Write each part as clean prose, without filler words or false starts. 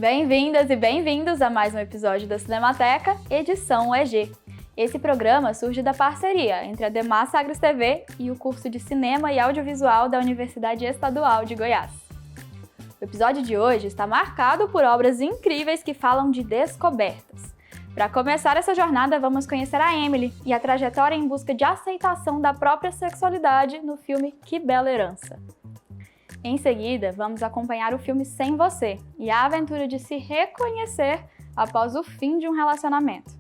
Bem-vindas e bem-vindos a mais um episódio da Cinemateca, edição EG. Esse programa surge da parceria entre a Demar Sagres TV e o curso de Cinema e Audiovisual da Universidade Estadual de Goiás. O episódio de hoje está marcado por obras incríveis que falam de descobertas. Para começar essa jornada, vamos conhecer a Emily e a trajetória em busca de aceitação da própria sexualidade no filme Que Bela Herança. Em seguida, vamos acompanhar o filme Sem Você e a aventura de se reconhecer após o fim de um relacionamento.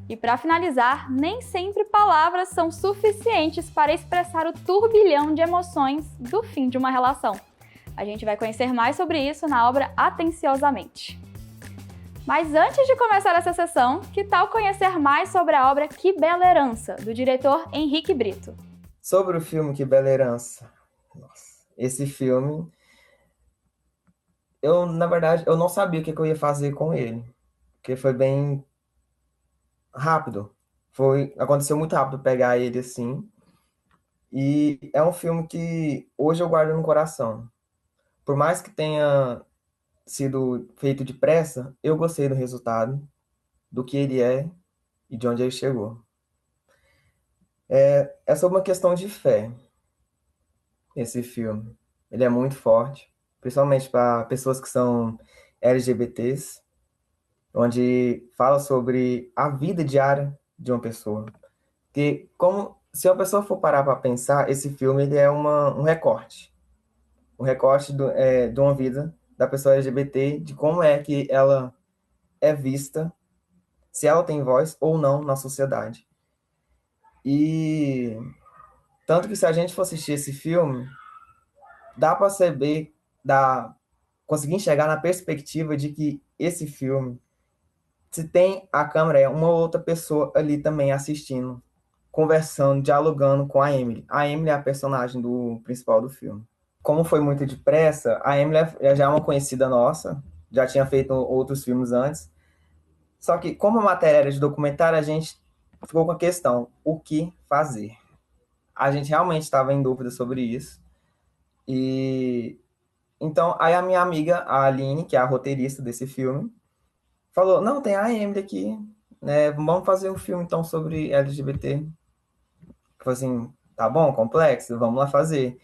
E para finalizar, nem sempre palavras são suficientes para expressar o turbilhão de emoções do fim de uma relação. A gente vai conhecer mais sobre isso na obra Atenciosamente. Mas antes de começar essa sessão, que tal conhecer mais sobre a obra Que Bela Herança, do diretor Henrique Brito? Sobre o filme Que Bela Herança. Nossa, esse filme, na verdade, eu não sabia o que eu ia fazer com ele, porque foi bem rápido. Aconteceu muito rápido pegar ele assim. E é um filme que hoje eu guardo no coração. Por mais que tenha sido feito depressa, eu gostei do resultado, do que ele é e de onde ele chegou. É sobre uma questão de fé, esse filme. Ele é muito forte, principalmente para pessoas que são LGBTs, onde fala sobre a vida diária de uma pessoa. Que, se uma pessoa for parar para pensar, esse filme ele é um recorte. Um recorte de uma vida da pessoa LGBT, de como é que ela é vista, se ela tem voz ou não na sociedade. E tanto que se a gente for assistir esse filme, dá para saber, conseguir enxergar na perspectiva de que esse filme, se tem a câmera, é uma outra pessoa ali também assistindo, conversando, dialogando com a Emily. A Emily é a personagem principal do filme. Como foi muito depressa, a Emily já é uma conhecida nossa, já tinha feito outros filmes antes. Só que, como a matéria era de documentário, a gente ficou com a questão, o que fazer? A gente realmente estava em dúvida sobre isso. E então, aí a minha amiga, a Aline, que é a roteirista desse filme, falou, não, tem a Emily aqui, né? Vamos fazer um filme, então, sobre LGBT. Falei assim, tá bom, complexo, vamos lá fazer.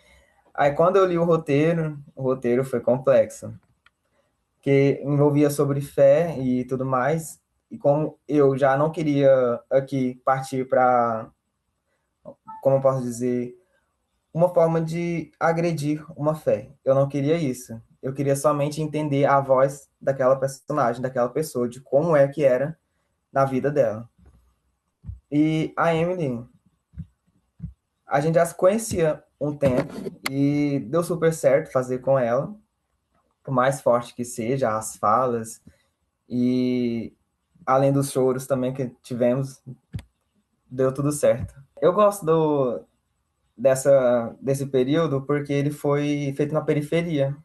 Aí, quando eu li o roteiro foi complexo, porque envolvia sobre fé e tudo mais, e como eu já não queria aqui partir para, como eu posso dizer, uma forma de agredir uma fé. Eu não queria isso. Eu queria somente entender a voz daquela personagem, daquela pessoa, de como é que era na vida dela. E a Emily, a gente já se conhecia um tempo e deu super certo fazer com ela, por mais forte que seja as falas e além dos choros também que tivemos, deu tudo certo. Eu gosto desse período porque ele foi feito na periferia,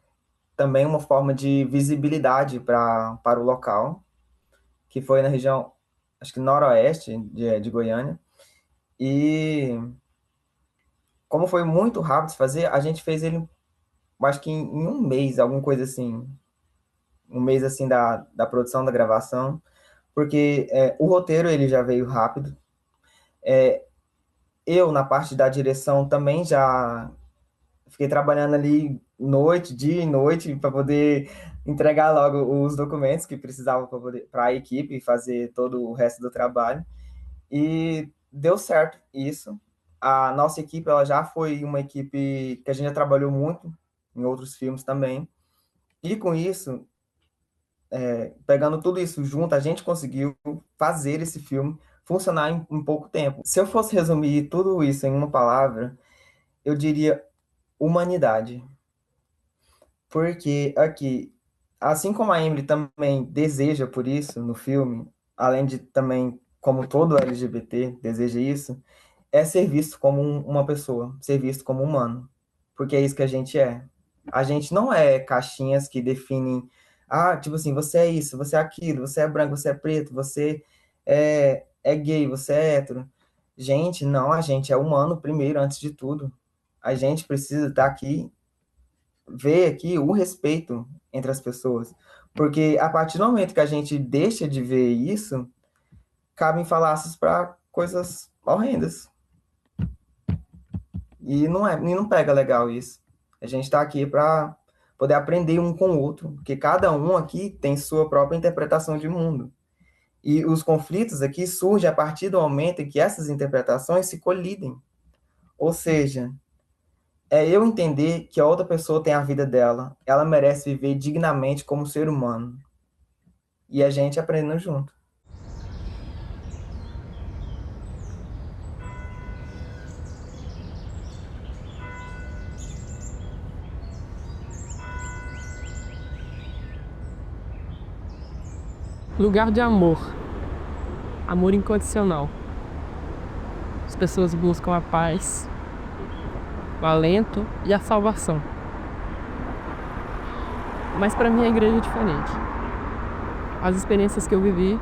também uma forma de visibilidade para o local, que foi na região, acho que noroeste de Goiânia. E como foi muito rápido de fazer, a gente fez ele, acho que em um mês, alguma coisa assim. Um mês assim da produção, da gravação. Porque o roteiro ele já veio rápido. Eu, na parte da direção, também já fiquei trabalhando ali noite, dia e noite, para poder entregar logo os documentos que precisavam para a equipe fazer todo o resto do trabalho. E deu certo isso. A nossa equipe ela já foi uma equipe que a gente já trabalhou muito em outros filmes também. E com isso, pegando tudo isso junto, a gente conseguiu fazer esse filme funcionar em pouco tempo. Se eu fosse resumir tudo isso em uma palavra, eu diria humanidade. Porque aqui, assim como a Emily também deseja por isso no filme, além de também, como todo LGBT deseja isso, é ser visto como uma pessoa, ser visto como humano. Porque é isso que a gente é. A gente não é caixinhas que definem, tipo assim, você é isso, você é aquilo, você é branco, você é preto, você é gay, você é hétero. Gente, não, a gente é humano primeiro, antes de tudo. A gente precisa estar aqui ver aqui o respeito entre as pessoas. Porque a partir do momento que a gente deixa de ver isso, cabem falácias para coisas horrendas. E não pega legal isso. A gente está aqui para poder aprender um com o outro, porque cada um aqui tem sua própria interpretação de mundo. E os conflitos aqui surgem a partir do momento em que essas interpretações se colidem. Ou seja, é eu entender que a outra pessoa tem a vida dela, ela merece viver dignamente como ser humano. E a gente aprendendo junto. Lugar de amor. Amor incondicional. As pessoas buscam a paz, o alento e a salvação. Mas para mim a igreja é diferente. As experiências que eu vivi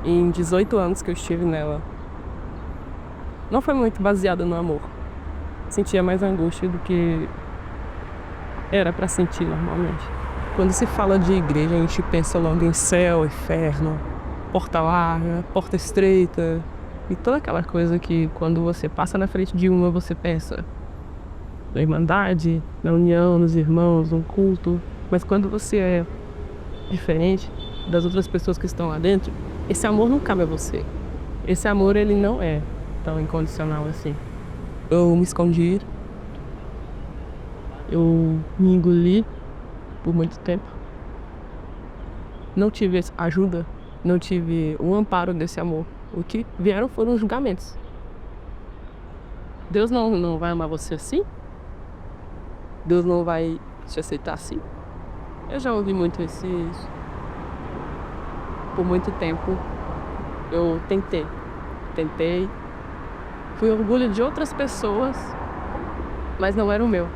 em 18 anos que eu estive nela não foi muito baseada no amor. Sentia mais angústia do que era para sentir normalmente. Quando se fala de igreja, a gente pensa logo em céu, inferno, porta larga, porta estreita e toda aquela coisa que quando você passa na frente de uma, você pensa na irmandade, na união, nos irmãos, no culto. Mas quando você é diferente das outras pessoas que estão lá dentro, esse amor não cabe a você. Esse amor, ele não é tão incondicional assim. Eu me escondi, eu me engoli por muito tempo. Não tive ajuda, não tive o amparo desse amor. O que vieram foram os julgamentos. Deus não vai amar você assim? Deus não vai te aceitar assim? Eu já ouvi muito isso. Por muito tempo eu tentei. Fui orgulho de outras pessoas, mas não era o meu.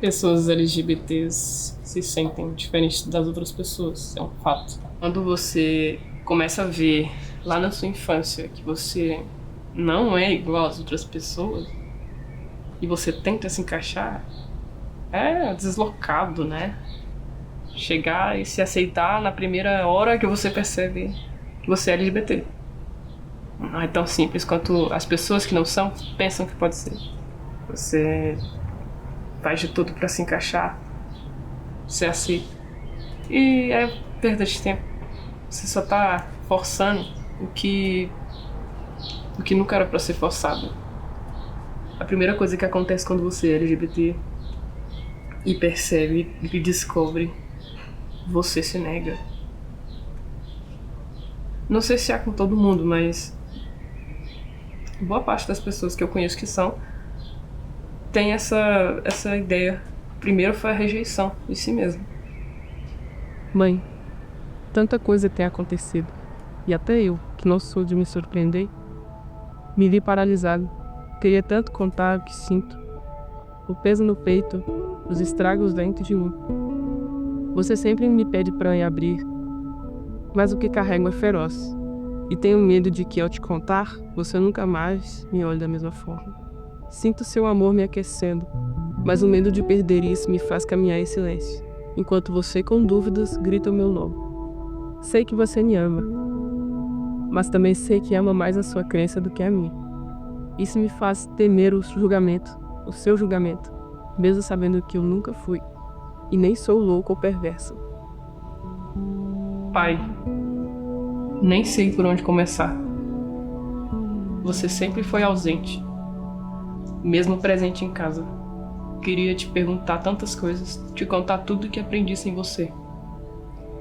Pessoas LGBTs se sentem diferentes das outras pessoas, é um fato. Quando você começa a ver lá na sua infância que você não é igual às outras pessoas e você tenta se encaixar, é deslocado, né? Chegar e se aceitar na primeira hora que você percebe que você é LGBT. Não é tão simples quanto as pessoas que não são pensam que pode ser. Você faz de tudo pra se encaixar, ser assim. E é perda de tempo. Você só tá forçando o que nunca era pra ser forçado. A primeira coisa que acontece quando você é LGBT e percebe e descobre, você se nega. Não sei se é com todo mundo, mas boa parte das pessoas que eu conheço que são tem essa ideia. Primeiro foi a rejeição de si mesmo. Mãe, tanta coisa tem acontecido. E até eu, que não sou de me surpreender, me vi paralisado. Queria tanto contar o que sinto. O peso no peito, os estragos dentro de mim. Você sempre me pede para me abrir, mas o que carrego é feroz. E tenho medo de que ao te contar, você nunca mais me olhe da mesma forma. Sinto seu amor me aquecendo, mas o medo de perder isso me faz caminhar em silêncio, enquanto você com dúvidas grita o meu nome. Sei que você me ama, mas também sei que ama mais a sua crença do que a minha. Isso me faz temer o julgamento, o seu julgamento, mesmo sabendo que eu nunca fui, e nem sou louco ou perverso. Pai, nem sei por onde começar. Você sempre foi ausente, mesmo presente em casa. Queria te perguntar tantas coisas, te contar tudo que aprendi sem você.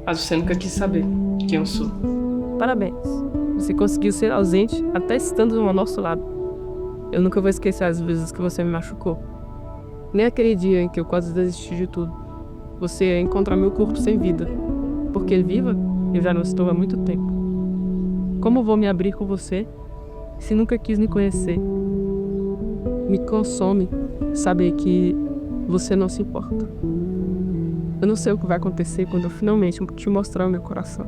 Mas você nunca quis saber quem eu sou. Parabéns. Você conseguiu ser ausente até estando ao nosso lado. Eu nunca vou esquecer as vezes que você me machucou. Nem aquele dia em que eu quase desisti de tudo. Você ia encontrar meu corpo sem vida. Porque viva, eu já não estou há muito tempo. Como vou me abrir com você se nunca quis me conhecer? Me consome saber que você não se importa. Eu não sei o que vai acontecer quando eu finalmente te mostrar o meu coração.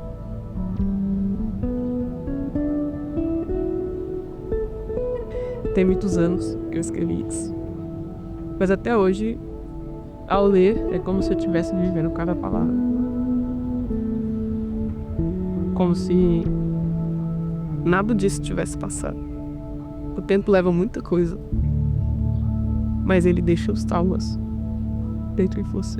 Tem muitos anos que eu escrevi isso. Mas até hoje, ao ler, é como se eu estivesse vivendo cada palavra. como se nada disso tivesse passado. O tempo leva muita coisa, mas ele deixa os traumas dentro de você.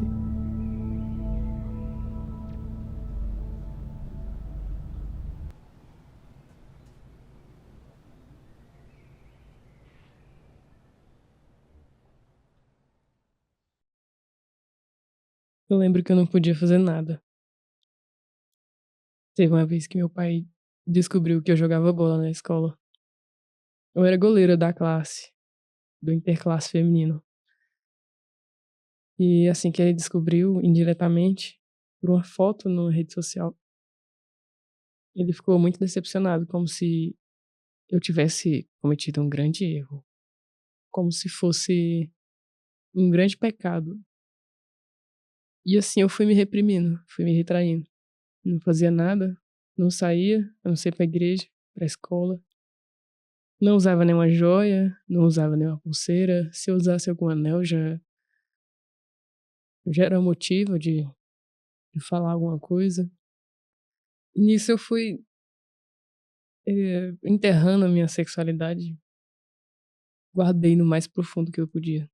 Eu lembro que eu não podia fazer nada. Teve uma vez que meu pai descobriu que eu jogava bola na escola. Eu era goleira da classe, do interclasse feminino. E assim que ele descobriu, indiretamente, por uma foto na rede social, ele ficou muito decepcionado, como se eu tivesse cometido um grande erro. Como se fosse um grande pecado. E assim eu fui me reprimindo, fui me retraindo. Não fazia nada, não saía, a não ser pra igreja, pra escola. Não usava nenhuma joia, não usava nenhuma pulseira. Se eu usasse algum anel, já era motivo de falar alguma coisa. E nisso eu fui enterrando a minha sexualidade. Guardei no mais profundo que eu podia.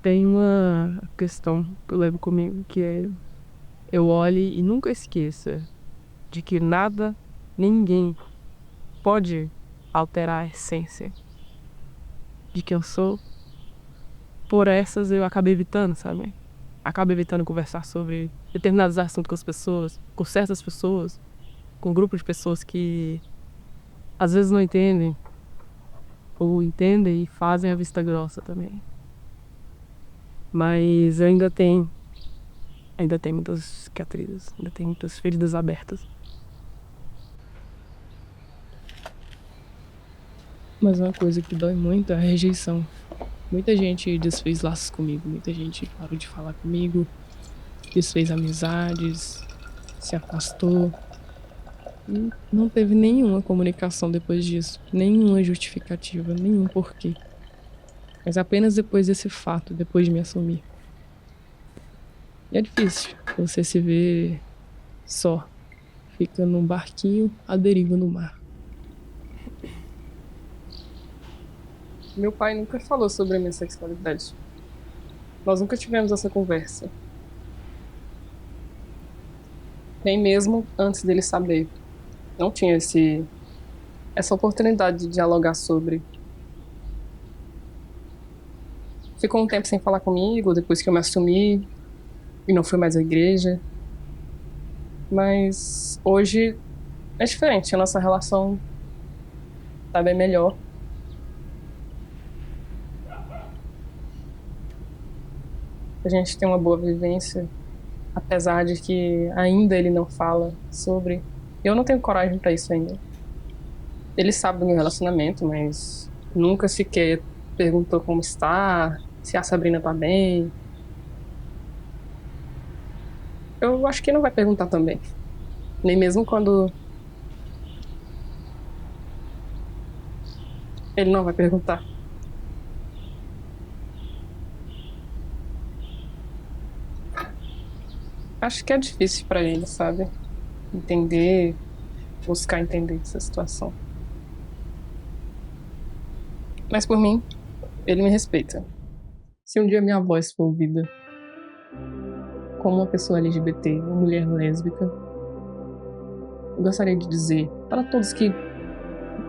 Tem uma questão que eu levo comigo, que é: eu olhe e nunca esqueça de que nada, ninguém pode alterar a essência de quem eu sou. Por essas eu acabei evitando, sabe? Acabo evitando conversar sobre determinados assuntos com as pessoas, com certas pessoas, com um grupo de pessoas que às vezes não entendem, ou entendem e fazem a vista grossa também. Mas eu ainda tenho muitas cicatrizes, ainda tenho muitas feridas abertas. Mas uma coisa que dói muito é a rejeição. Muita gente desfez laços comigo, muita gente parou de falar comigo, desfez amizades, se afastou. E não teve nenhuma comunicação depois disso, nenhuma justificativa, nenhum porquê. Mas apenas depois desse fato, depois de me assumir. E é difícil você se ver só, fica num barquinho à deriva no mar. Meu pai nunca falou sobre a minha sexualidade. Nós nunca tivemos essa conversa. Nem mesmo antes dele saber. Não tinha essa oportunidade de dialogar sobre. Ficou um tempo sem falar comigo, depois que eu me assumi, e não fui mais à igreja. Mas hoje é diferente, a nossa relação tá bem melhor. A gente tem uma boa vivência, apesar de que ainda ele não fala sobre. Eu não tenho coragem pra isso ainda. Ele sabe do meu relacionamento, mas nunca sequer perguntou como está, se a Sabrina tá bem. Eu acho que não vai perguntar também. Nem mesmo quando ele não vai perguntar. Acho que é difícil pra ele, sabe? Entender, buscar entender essa situação. Mas por mim, ele me respeita. Se um dia minha voz for ouvida como uma pessoa LGBT, uma mulher lésbica, eu gostaria de dizer para todos que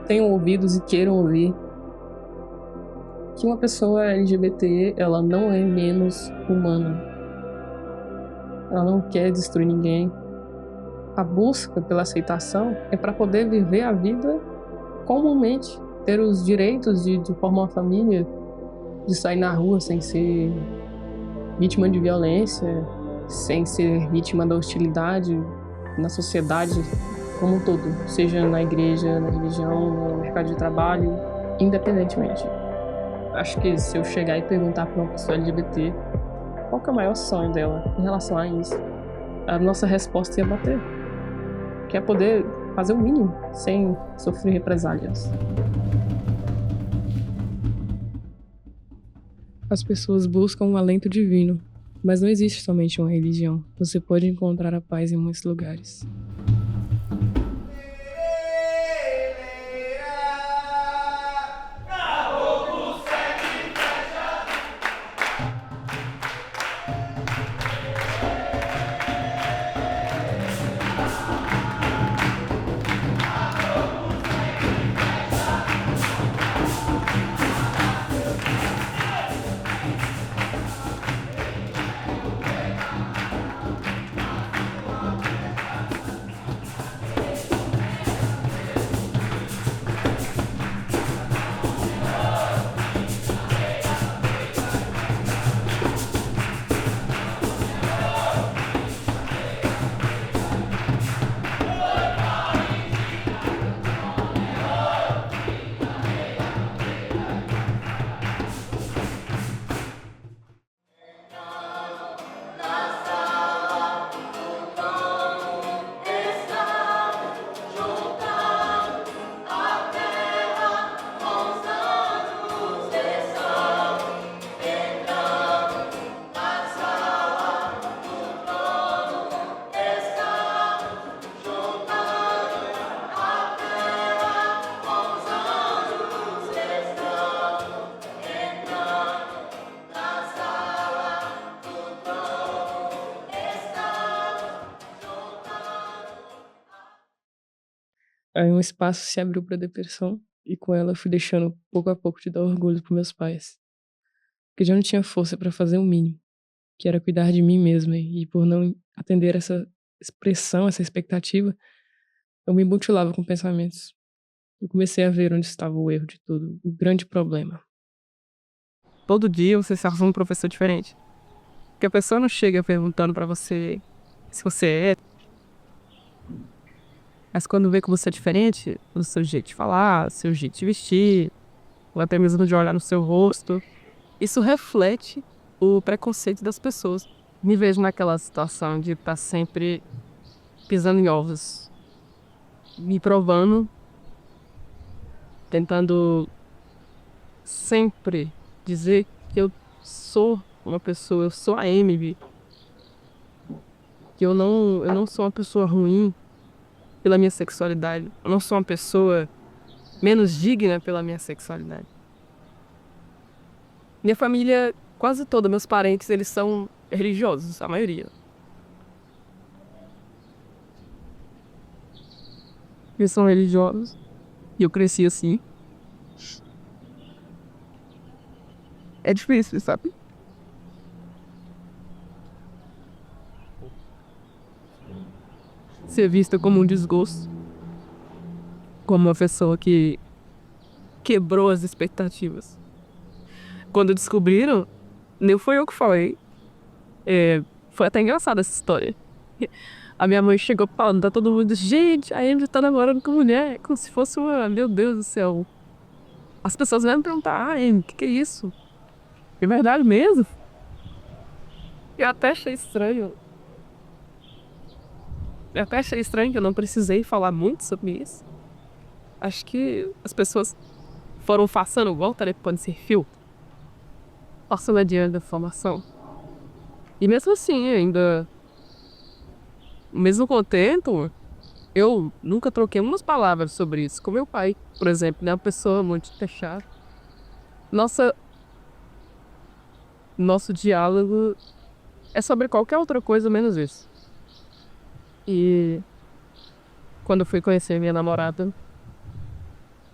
tenham ouvidos e queiram ouvir que uma pessoa LGBT, ela não é menos humana. Ela não quer destruir ninguém. A busca pela aceitação é para poder viver a vida comumente, ter os direitos de formar uma família, de sair na rua sem ser vítima de violência, sem ser vítima da hostilidade na sociedade como um todo, seja na igreja, na religião, no mercado de trabalho, independentemente. Acho que se eu chegar e perguntar para uma pessoa LGBT qual que é o maior sonho dela em relação a isso, a nossa resposta ia bater. Que é poder fazer o mínimo sem sofrer represálias. As pessoas buscam um alento divino, Mas não existe somente uma religião. Você pode encontrar a paz em muitos lugares. Aí um espaço se abriu para depressão e com ela eu fui deixando pouco a pouco de dar orgulho para meus pais. Porque já não tinha força para fazer o mínimo, que era cuidar de mim mesma, e por não atender essa expressão, essa expectativa, eu me mutilava com pensamentos. Eu comecei a ver onde estava o erro de tudo, o grande problema. Todo dia você se arruma um professor diferente. Porque a pessoa não chega perguntando pra você se você é. Mas quando vê que você é diferente, no seu jeito de falar, seu jeito de vestir, ou até mesmo de olhar no seu rosto, isso reflete o preconceito das pessoas. Me vejo naquela situação de estar sempre pisando em ovos, me provando, tentando sempre dizer que eu sou uma pessoa, eu sou a Emily, que eu não sou uma pessoa ruim pela minha sexualidade, eu não sou uma pessoa menos digna pela minha sexualidade. Minha família, quase toda, meus parentes, eles são religiosos, a maioria. Eles são religiosos e eu cresci assim. É difícil, sabe? Ser vista como um desgosto, como uma pessoa que quebrou as expectativas. Quando descobriram, nem foi eu que falei. Foi até engraçada essa história. A minha mãe chegou falando, tá todo mundo, gente, a Emily tá namorando com mulher, como se fosse uma, meu Deus do céu. As pessoas vão me perguntar, Emily, o que é isso? É verdade mesmo? Eu até achei estranho. Eu até achei estranho que eu não precisei falar muito sobre isso. Acho que as pessoas foram passando volta, né? Pode ser fio. Passando adiante da formação. E mesmo assim, ainda... Mesmo contento, eu nunca troquei umas palavras sobre isso. Com meu pai, por exemplo, né? Uma pessoa muito fechada. Nosso diálogo é sobre qualquer outra coisa menos isso. E quando eu fui conhecer minha namorada,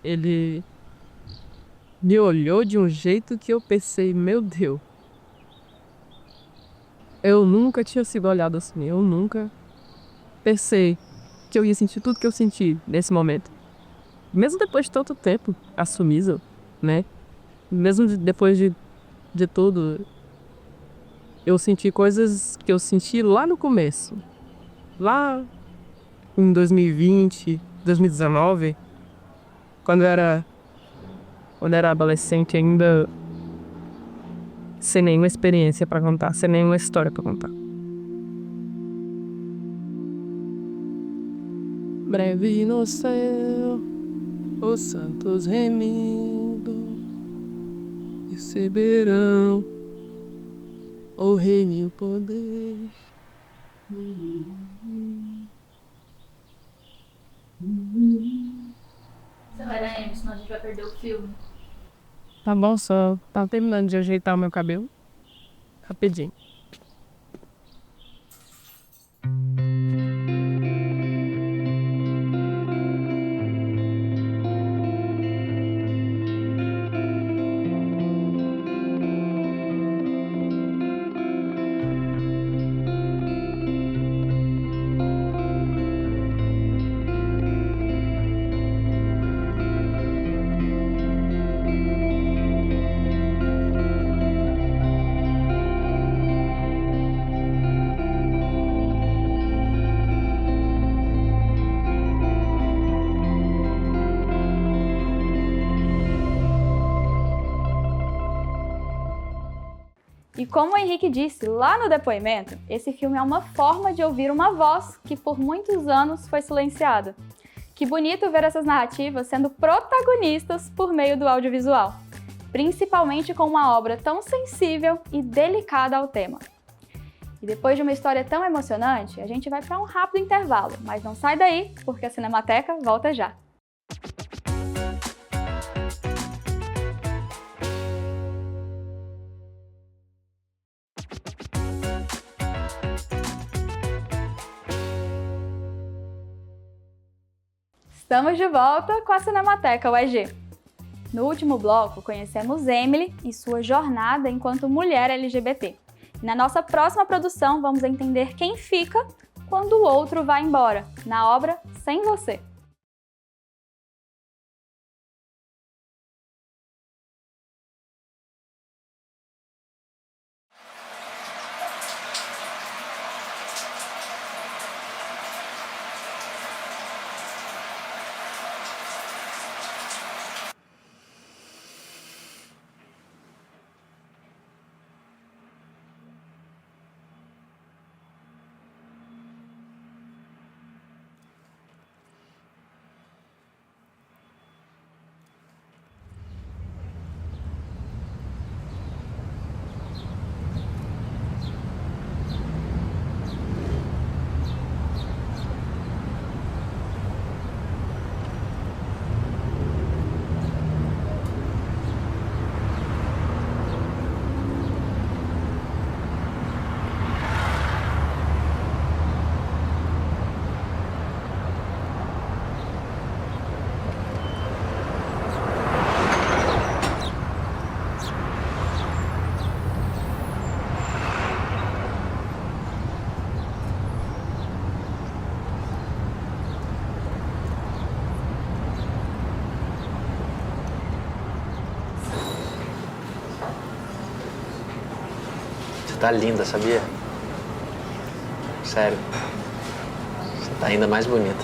ele me olhou de um jeito que eu pensei, meu Deus, eu nunca tinha sido olhado assim, eu nunca pensei que eu ia sentir tudo que eu senti nesse momento. Mesmo depois de tanto tempo assumido, né? Mesmo depois de tudo, eu senti coisas que eu senti lá no começo. Lá em 2020, 2019, quando eu era adolescente ainda, sem nenhuma experiência pra contar, sem nenhuma história pra contar. Breve no céu, os santos remindo receberão o reino e o poder. Acelera, Amy, senão a gente vai perder o filme. Tá bom, só tá terminando de ajeitar o meu cabelo. Rapidinho. E como o Henrique disse lá no depoimento, esse filme é uma forma de ouvir uma voz que por muitos anos foi silenciada. Que bonito ver essas narrativas sendo protagonistas por meio do audiovisual, principalmente com uma obra tão sensível e delicada ao tema. E depois de uma história tão emocionante, a gente vai para um rápido intervalo, mas não sai daí, porque a Cinemateca volta já. Estamos de volta com a Cinemateca UEG. No último bloco, conhecemos Emily e sua jornada enquanto mulher LGBT. E na nossa próxima produção, vamos entender quem fica quando o outro vai embora, na obra Sem Você. Tá linda, sabia? Sério. Você tá ainda mais bonita.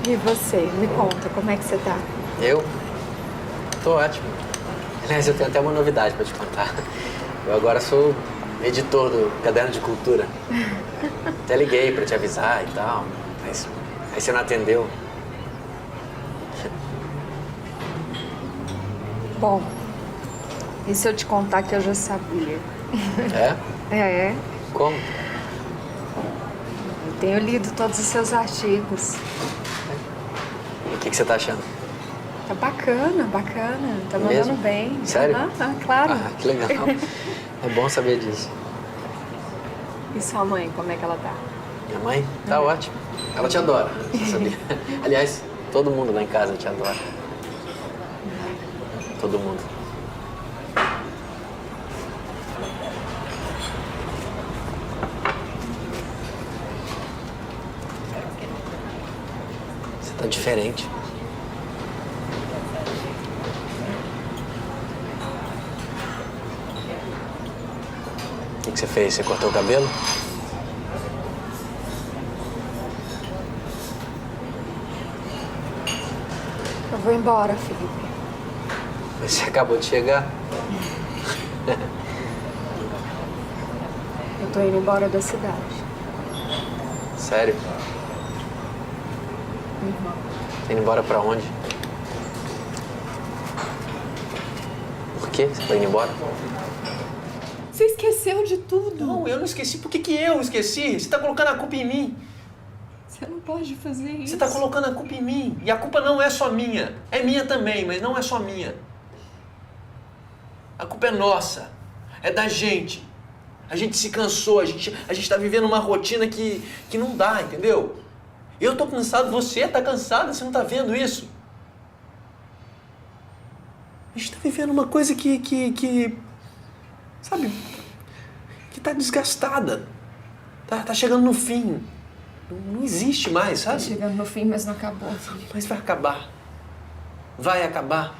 E você? Me conta, como é que você tá? Eu? Tô ótimo. Aliás, eu tenho até uma novidade pra te contar. Eu agora sou editor do Caderno de Cultura. Até liguei pra te avisar e tal, mas aí você não atendeu. Bom, e se eu te contar que eu já sabia? É? É, Como? eu tenho lido todos os seus artigos. O que você tá achando? Tá bacana, bacana. Tá mandando Mesmo? bem. Sério? Claro. Ah, que legal. É bom saber disso. E sua mãe, como é que ela tá? Minha mãe tá ótima. Ela te adora, você sabia? Aliás, todo mundo lá em casa te adora. Todo mundo. Você tá diferente. O que você fez? Você cortou o cabelo? Eu vou embora, Felipe. Mas você acabou de chegar. Eu tô indo embora da cidade. Sério? Tá indo embora pra onde? quê? Você tá indo embora? Você esqueceu de tudo. Não, eu não esqueci. Por que eu esqueci? Você tá colocando a culpa em mim. Você não pode fazer isso. Você tá colocando a culpa em mim. E a culpa não é só minha. É minha também, mas não é só minha. A culpa é nossa. É da gente. A gente se cansou. A gente tá vivendo uma rotina que não dá, entendeu? Eu tô cansado, você tá cansada, você não tá vendo isso? A gente tá vivendo uma coisa sabe, que tá desgastada. Tá chegando no fim. Não existe mais, sabe? Tá chegando no fim, mas não acabou, Felipe. Mas vai acabar. Vai acabar.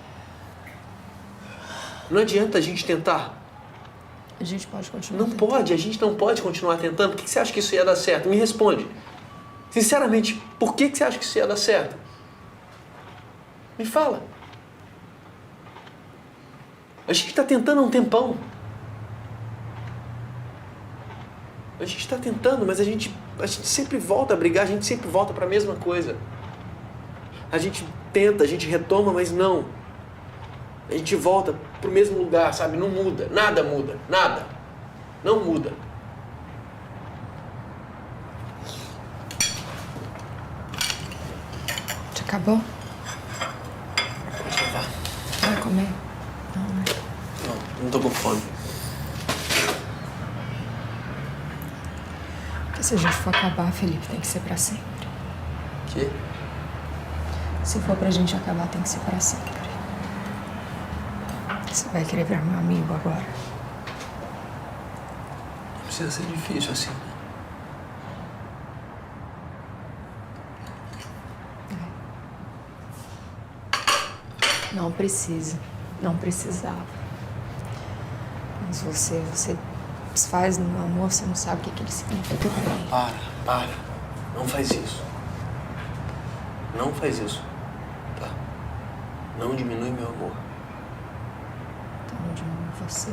Não adianta a gente tentar. A gente pode continuar Não tentando. pode, a gente não pode continuar tentando. Por que você acha que isso ia dar certo? Me responde. Sinceramente, por que você acha que isso ia dar certo? Me fala. A gente tá tentando há um tempão. A gente tá tentando, mas a gente sempre volta a brigar, a gente sempre volta para a mesma coisa. A gente tenta, a gente retoma, mas não. A gente volta pro mesmo lugar, sabe? Não muda, nada muda, nada. Não muda. Já acabou? Pode levar. Vai comer? Não, né? Não tô com fome. Porque se a gente for acabar, Felipe, tem que ser pra sempre. Que? Se for pra gente acabar, tem que ser pra sempre. Você vai querer ver meu amigo agora? Não precisa ser difícil assim. Não precisa. Não precisava. Mas você desfaz no meu amor, você não sabe o que ele significa pra mim. Para. Não faz isso. Não faz isso. Tá? Não diminui meu amor. Então eu diminui você.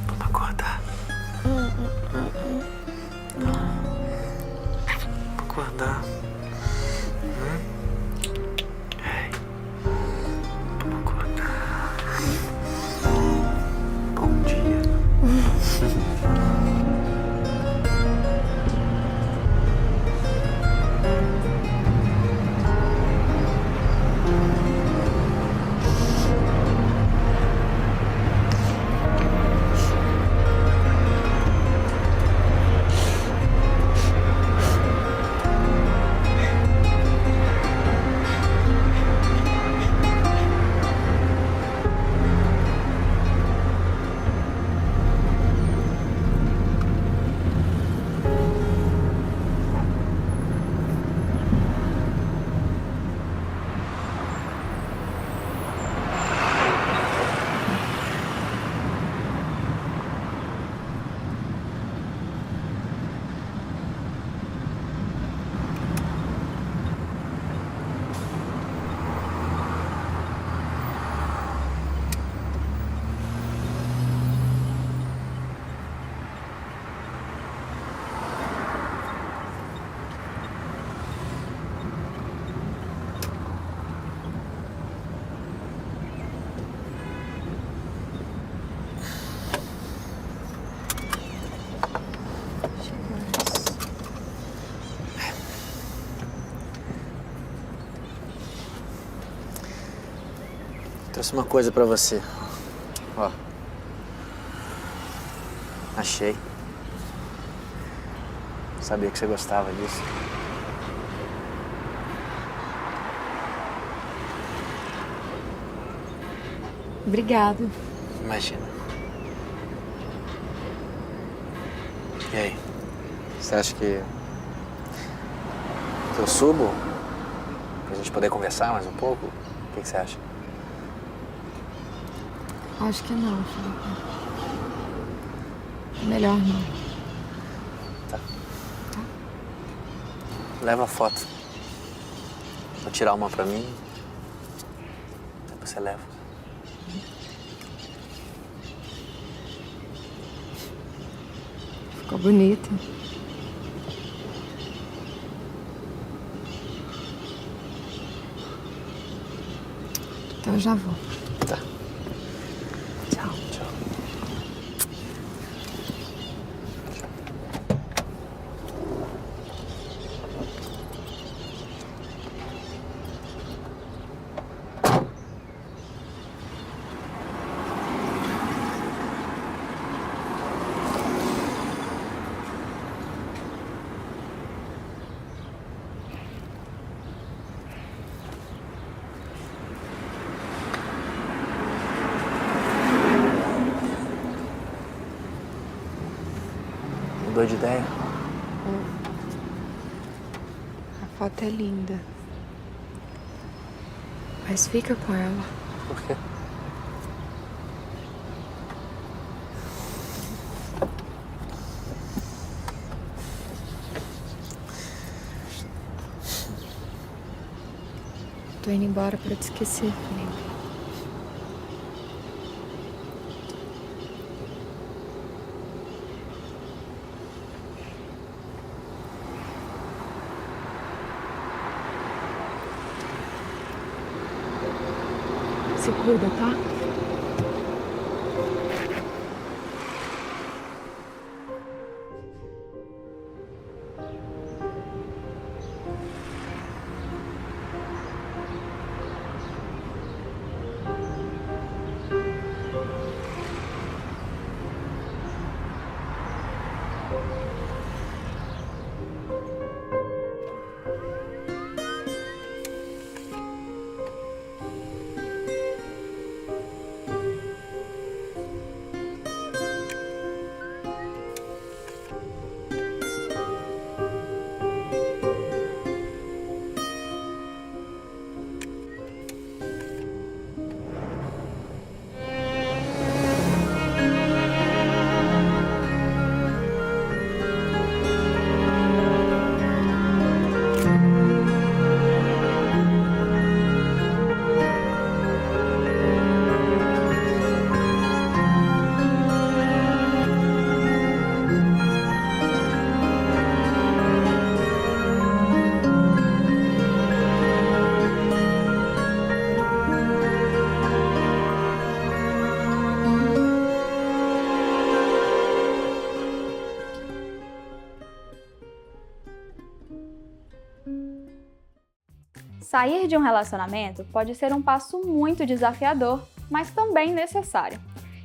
Vamos acordar. Vamos acordar. Vamos acordar. Bom dia. Trouxe uma coisa pra você. Ó. Achei. Sabia que você gostava disso. Obrigada. Imagina. E aí? Você acha que eu subo? Pra gente poder conversar mais um pouco? O que você acha? Acho que não, Felipe. Melhor não. Tá. leva a foto. Vou tirar uma pra mim. Depois você leva. Ficou bonito. Então eu já vou. Tá. Tchau. Tchau. Mudou de ideia? A foto é linda. Mas fica com ela. Por quê? Tô indo embora pra te esquecer, Felipe. Se cuida, tá? Sair de um relacionamento pode ser um passo muito desafiador, mas também necessário.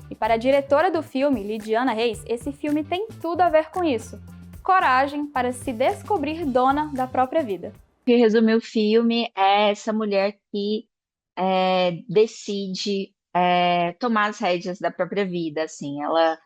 E para a diretora do filme, Lidiana Reis, esse filme tem tudo a ver com isso. Coragem para se descobrir dona da própria vida. Que resume o filme é essa mulher que decide tomar as rédeas da própria vida, assim, ela,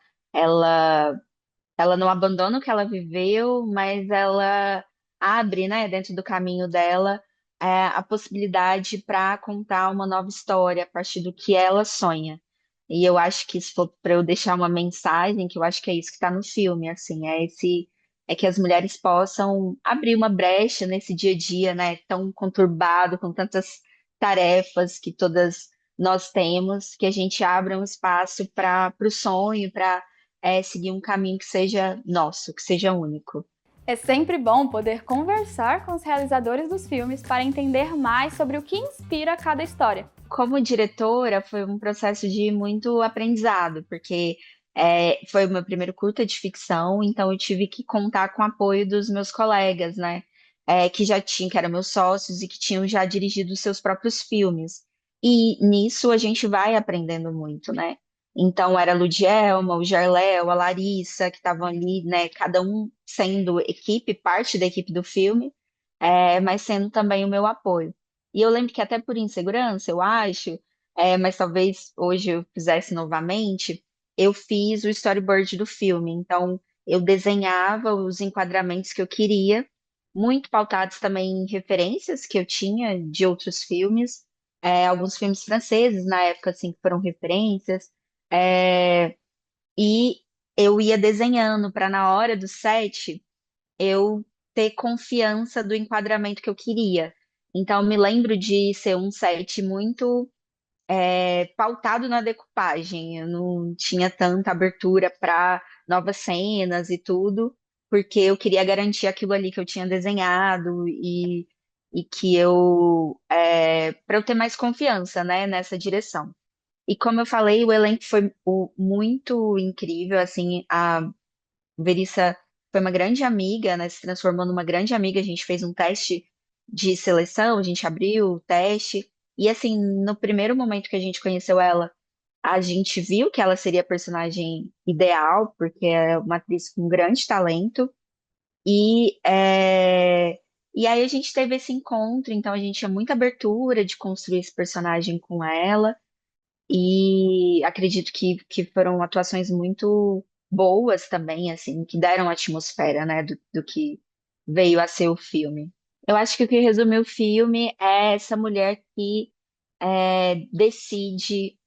ela não abandona o que ela viveu, mas ela abre, né, dentro do caminho dela, a possibilidade para contar uma nova história a partir do que ela sonha. E eu acho que se for para eu deixar uma mensagem, que eu acho que é isso que está no filme, assim, é que as mulheres possam abrir uma brecha nesse dia a dia, né, tão conturbado, com tantas tarefas que todas nós temos, que a gente abra um espaço para o sonho, para seguir um caminho que seja nosso, que seja único. É sempre bom poder conversar com os realizadores dos filmes para entender mais sobre o que inspira cada história. Como diretora, foi um processo de muito aprendizado, porque foi o meu primeiro curta de ficção, então eu tive que contar com o apoio dos meus colegas, né? Que eram meus sócios e que tinham já dirigido os seus próprios filmes. E nisso a gente vai aprendendo muito, né? Então era a Ludielma, o Jarléu, a Larissa, que estavam ali, né? Cada um sendo equipe, parte da equipe do filme, mas sendo também o meu apoio. E eu lembro que até por insegurança, eu acho, mas talvez hoje eu fizesse novamente, eu fiz o storyboard do filme. Então, eu desenhava os enquadramentos que eu queria, muito pautados também em referências que eu tinha de outros filmes, alguns filmes franceses na época, assim, que foram referências, e eu ia desenhando para na hora do set eu ter confiança do enquadramento que eu queria. Então, eu me lembro de ser um set muito pautado na decupagem. Eu não tinha tanta abertura para novas cenas e tudo, porque eu queria garantir aquilo ali que eu tinha desenhado e que para eu ter mais confiança, né, nessa direção. E como eu falei, o elenco foi muito incrível, assim, a Verissa foi uma grande amiga, né, se transformou numa grande amiga, a gente fez um teste de seleção, a gente abriu o teste, e assim, no primeiro momento que a gente conheceu ela, a gente viu que ela seria a personagem ideal, porque é uma atriz com grande talento, e aí a gente teve esse encontro, então a gente tinha muita abertura de construir esse personagem com ela, e acredito que foram atuações muito boas também, assim, que deram a atmosfera, né, do que veio a ser o filme. Eu acho que o que resume o filme é essa mulher que decide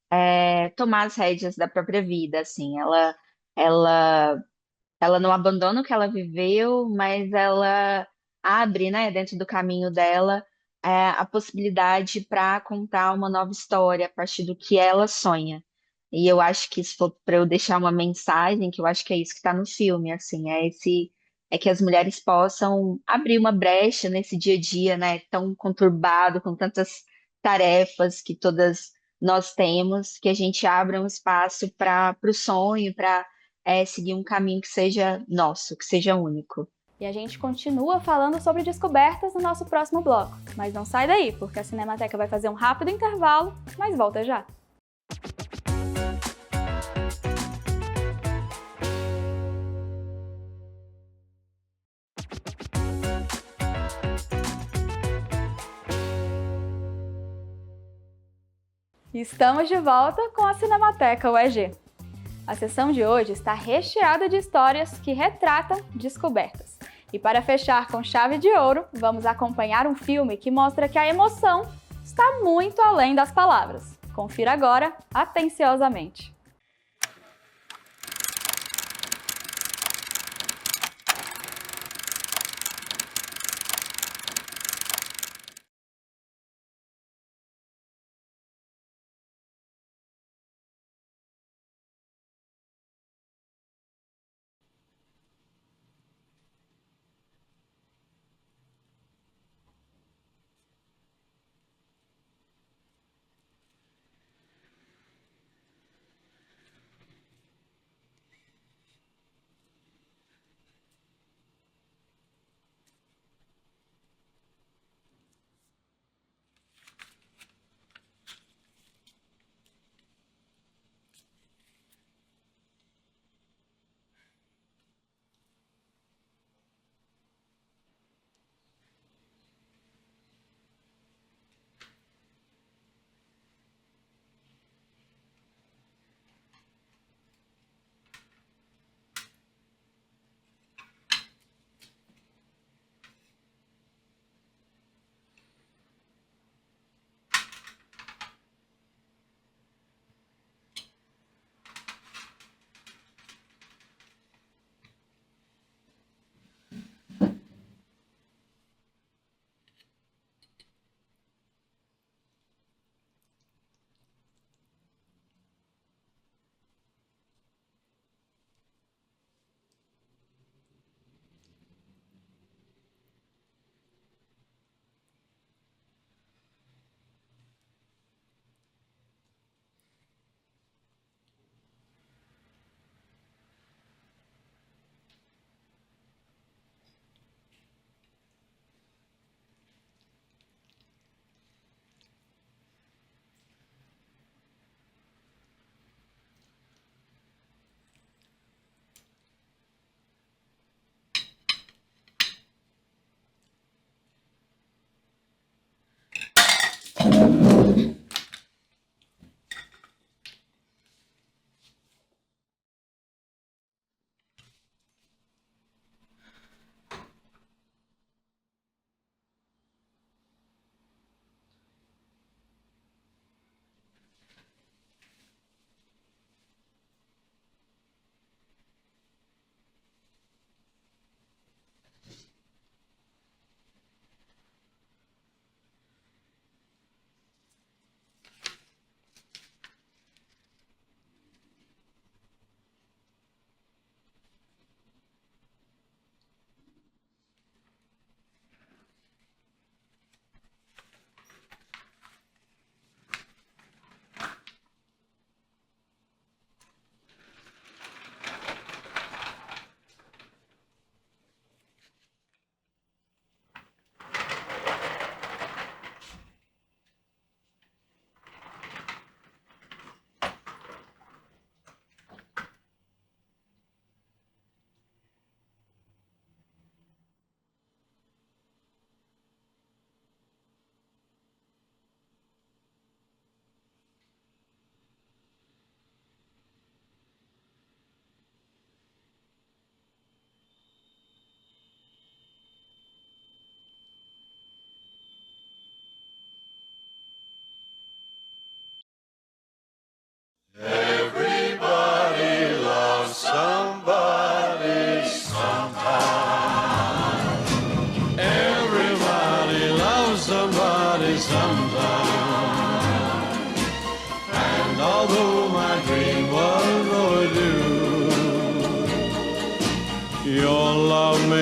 tomar as rédeas da própria vida, assim, ela, ela não abandona o que ela viveu, mas ela abre, né, dentro do caminho dela, a possibilidade para contar uma nova história a partir do que ela sonha. E eu acho que se for para eu deixar uma mensagem, que eu acho que é isso que está no filme, assim, é que as mulheres possam abrir uma brecha nesse dia a dia, né, tão conturbado, com tantas tarefas que todas nós temos, que a gente abra um espaço para o sonho, para seguir um caminho que seja nosso, que seja único. E a gente continua falando sobre descobertas no nosso próximo bloco. Mas não sai daí, porque a Cinemateca vai fazer um rápido intervalo, mas volta já. Estamos de volta com a Cinemateca UEG. A sessão de hoje está recheada de histórias que retratam descobertas. E para fechar com chave de ouro, vamos acompanhar um filme que mostra que a emoção está muito além das palavras. Confira agora, atenciosamente.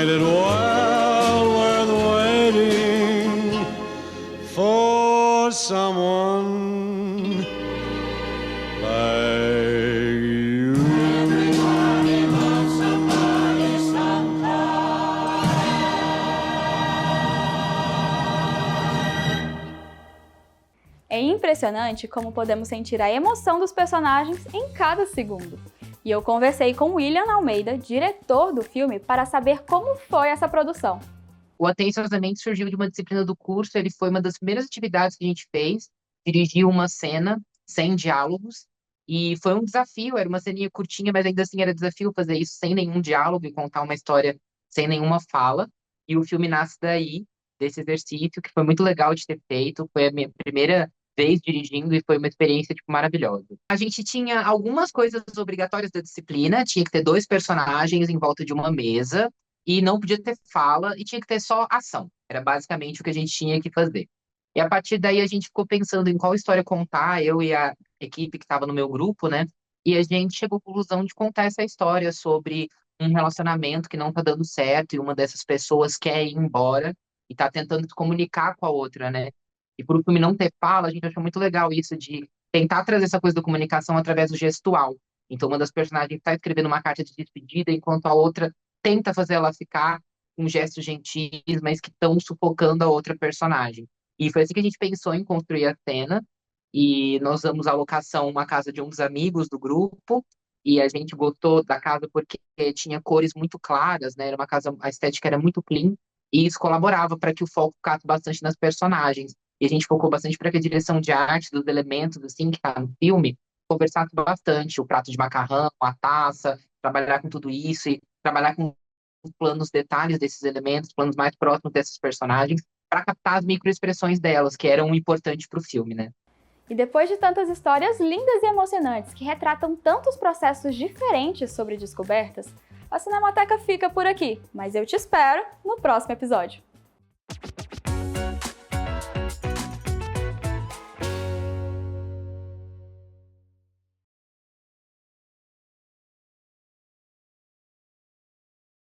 Ain't it well worth waiting for someone like you? Everybody loves somebody sometime. É impressionante como podemos sentir a emoção dos personagens em cada segundo. E eu conversei com William Almeida, diretor do filme, para saber como foi essa produção. O Atenciosamente surgiu de uma disciplina do curso, ele foi uma das primeiras atividades que a gente fez, dirigiu uma cena sem diálogos, e foi um desafio, era uma ceninha curtinha, mas ainda assim era desafio fazer isso sem nenhum diálogo e contar uma história sem nenhuma fala, e o filme nasce daí, desse exercício, que foi muito legal de ter feito, foi a minha primeira vez dirigindo e foi uma experiência maravilhosa. A gente tinha algumas coisas obrigatórias da disciplina, tinha que ter 2 personagens em volta de uma mesa e não podia ter fala e tinha que ter só ação. Era basicamente o que a gente tinha que fazer. E a partir daí a gente ficou pensando em qual história contar, eu e a equipe que estava no meu grupo, né? E a gente chegou à conclusão de contar essa história sobre um relacionamento que não está dando certo e uma dessas pessoas quer ir embora e está tentando se comunicar com a outra, né? E por o filme não ter fala, a gente achou muito legal isso de tentar trazer essa coisa da comunicação através do gestual. Então, uma das personagens está escrevendo uma carta de despedida, enquanto a outra tenta fazer ela ficar com gestos gentis, mas que estão sufocando a outra personagem. E foi assim que a gente pensou em construir a cena. E nós damos a locação uma casa de um dos amigos do grupo. E a gente gostou da casa porque tinha cores muito claras, né? Era uma casa, a estética era muito clean. E isso colaborava para que o foco ficasse bastante nas personagens. E a gente focou bastante para que a direção de arte dos elementos, assim, que tá no filme, conversasse bastante. O prato de macarrão, a taça, trabalhar com tudo isso e trabalhar com os planos, detalhes desses elementos, planos mais próximos dessas personagens, para captar as microexpressões delas, que eram importantes para o filme, né? E depois de tantas histórias lindas e emocionantes que retratam tantos processos diferentes sobre descobertas, a Cinemateca fica por aqui, mas eu te espero no próximo episódio.